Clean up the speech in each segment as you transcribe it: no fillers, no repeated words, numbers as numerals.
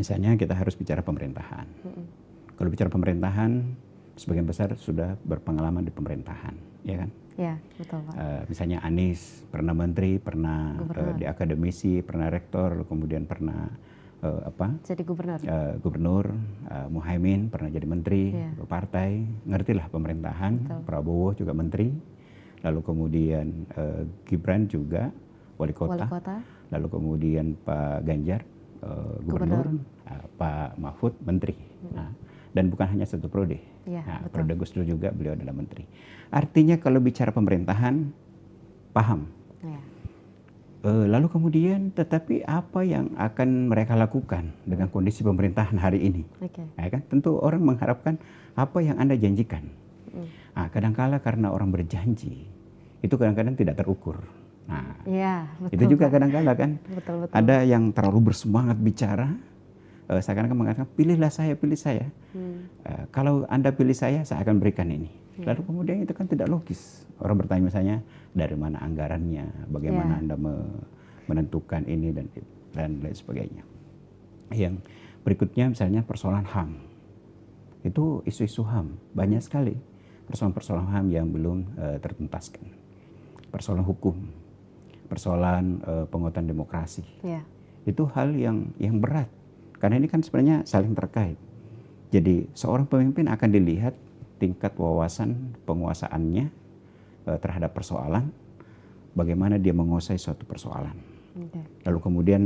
Misalnya kita harus bicara pemerintahan. Kalau bicara pemerintahan, sebagian besar sudah berpengalaman di pemerintahan, ya kan? Ya, betul Pak. Misalnya Anies pernah menteri, pernah di akademisi, pernah rektor, kemudian pernah jadi gubernur. Gubernur. Muhaimin pernah jadi menteri, partai, ngertilah pemerintahan. Betul. Prabowo juga menteri, lalu kemudian Gibran juga wali kota. Lalu kemudian Pak Ganjar gubernur, Pak Mahfud menteri. Nah, dan bukan hanya satu periode. Periode Gus Dur juga beliau adalah menteri. Artinya kalau bicara pemerintahan, paham. Lalu kemudian, tetapi apa yang akan mereka lakukan dengan kondisi pemerintahan hari ini? Ya kan? Tentu orang mengharapkan apa yang Anda janjikan. Kadang-kala karena orang berjanji, itu kadang-kadang tidak terukur. Nah, betul, itu juga kadang-kala kan. Betul. Ada yang terlalu bersemangat bicara, seakan-akan mengatakan pilih saya. Kalau Anda pilih saya akan berikan ini. Lalu kemudian itu kan tidak logis. Orang bertanya misalnya dari mana anggarannya, bagaimana Anda menentukan ini dan lain sebagainya. Yang berikutnya misalnya persoalan HAM. Itu isu-isu HAM banyak sekali persoalan-persoalan HAM yang belum tertuntaskan. Persoalan hukum, persoalan penguatan demokrasi. Itu hal yang berat. Karena ini kan sebenarnya saling terkait. Jadi seorang pemimpin akan dilihat tingkat wawasan penguasaannya terhadap persoalan, bagaimana dia menguasai suatu persoalan. Lalu kemudian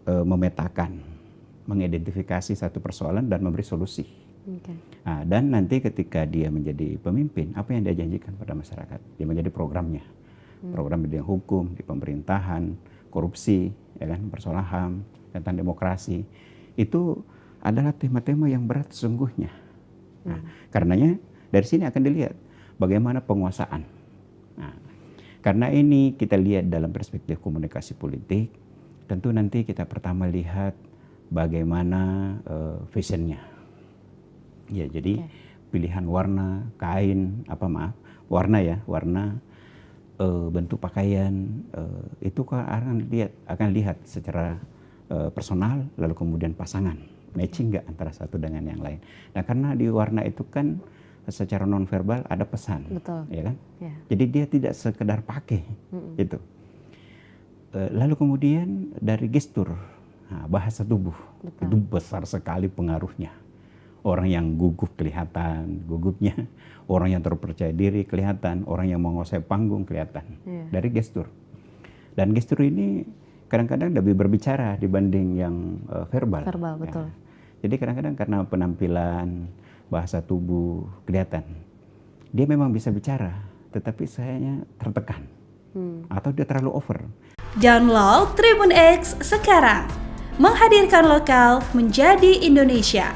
memetakan, mengidentifikasi satu persoalan dan memberi solusi. Dan nanti ketika dia menjadi pemimpin, apa yang dia janjikan pada masyarakat? Dia menjadi programnya. Program di bidang hukum, di pemerintahan, korupsi, ya kan, persoalan HAM, tentang demokrasi. Itu adalah tema-tema yang berat sesungguhnya. Nah, karenanya dari sini akan dilihat bagaimana penguasaan. Nah, karena ini kita lihat dalam perspektif komunikasi politik, tentu nanti kita pertama lihat bagaimana fashionnya. Ya, jadi pilihan warna, kain, warna, bentuk pakaian, itu akan lihat secara personal, lalu kemudian pasangan. Matching nggak antara satu dengan yang lain. Nah, karena di warna itu kan secara nonverbal ada pesan, ya kan? Jadi dia tidak sekedar pakai itu. Lalu kemudian dari gestur, bahasa tubuh itu besar sekali pengaruhnya. Orang yang gugup kelihatan gugupnya, orang yang terpercaya diri kelihatan, orang yang menguasai panggung kelihatan dari gestur. Dan gestur ini kadang-kadang lebih berbicara dibanding yang verbal. Betul. Jadi kadang-kadang karena penampilan, bahasa tubuh kelihatan, dia memang bisa bicara, tetapi sayangnya tertekan atau dia terlalu over. Download Tribun X sekarang, menghadirkan lokal menjadi Indonesia.